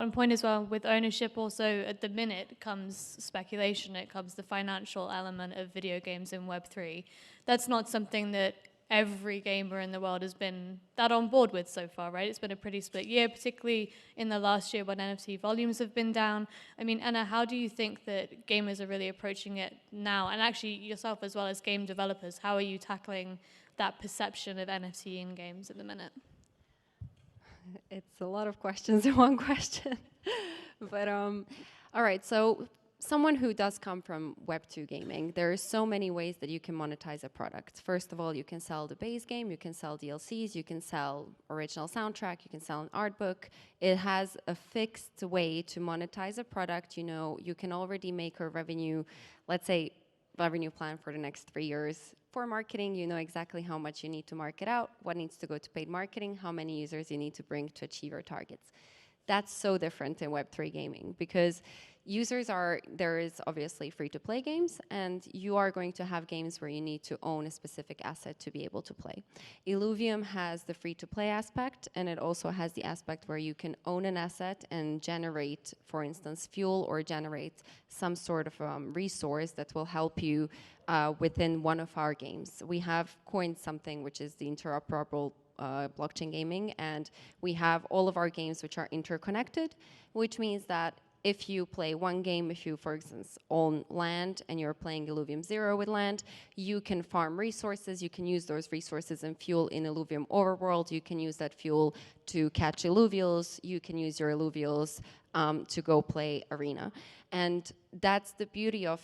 One point as well, with ownership also at the minute comes speculation, it comes the financial element of video games in Web3. That's not something that every gamer in the world has been that on board with so far, right? It's been a pretty split year, particularly in the last year when NFT volumes have been down. I mean, Anna, how do you think that gamers are really approaching it now? And actually yourself as well as game developers, how are you tackling that perception of NFT in games at the minute? It's a lot of questions in one question. But all right, so someone who does come from Web2 gaming, there are so many ways that you can monetize a product. First of all, you can sell the base game, you can sell DLCs, you can sell original soundtrack, you can sell an art book. It has a fixed way to monetize a product. You know, you can already make a revenue, let's say, revenue plan for the next 3 years. For marketing, you know exactly how much you need to market out, what needs to go to paid marketing, how many users you need to bring to achieve your targets. That's so different in Web3 gaming because there is obviously free-to-play games, and you are going to have games where you need to own a specific asset to be able to play. Illuvium has the free-to-play aspect, and it also has the aspect where you can own an asset and generate, for instance, fuel or generate some sort of resource that will help you within one of our games. We have coined something which is the interoperable blockchain gaming, and we have all of our games which are interconnected, which means that if you play one game, if you, for instance, own land and you're playing Illuvium 0 with land, you can farm resources, you can use those resources and fuel in Illuvium overworld, you can use that fuel to catch illuvials, you can use your illuvials to go play arena. And that's the beauty of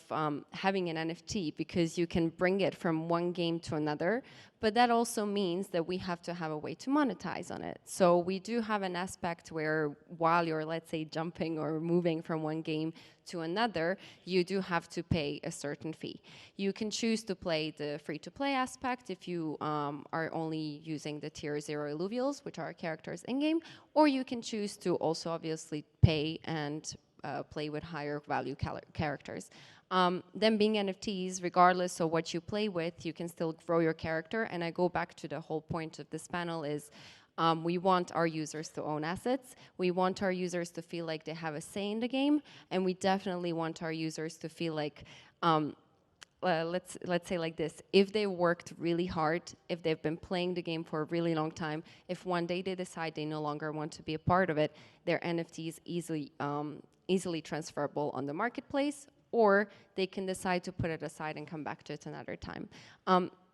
having an NFT, because you can bring it from one game to another, but that also means that we have to have a way to monetize on it. So we do have an aspect where while you're, let's say, jumping or moving from one game to another, you do have to pay a certain fee. You can choose to play the free-to-play aspect if you are only using the tier 0 illuvials, which are characters in-game, or you can choose to also obviously pay and play with higher value characters. Them being NFTs, regardless of what you play with, you can still grow your character. And I go back to the whole point of this panel is we want our users to own assets. We want our users to feel like they have a say in the game. And we definitely want our users to feel like, let's say like this, if they worked really hard, if they've been playing the game for a really long time, if one day they decide they no longer want to be a part of it, their NFTs easily transferable on the marketplace, or they can decide to put it aside and come back to it another time.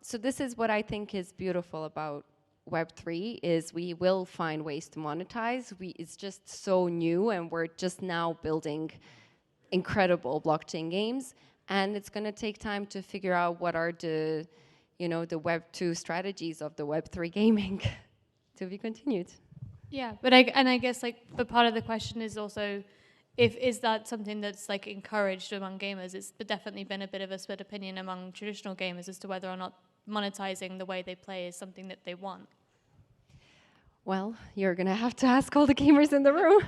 So this is what I think is beautiful about Web3, is we will find ways to monetize. It's just so new, and we're just now building incredible blockchain games, and it's going to take time to figure out what are the, the Web2 strategies of the Web3 gaming to be continued. Yeah, but I guess but part of the question is also, is that something that's encouraged among gamers? It's definitely been a bit of a split opinion among traditional gamers as to whether or not monetizing the way they play is something that they want. Well, you're going to have to ask all the gamers in the room.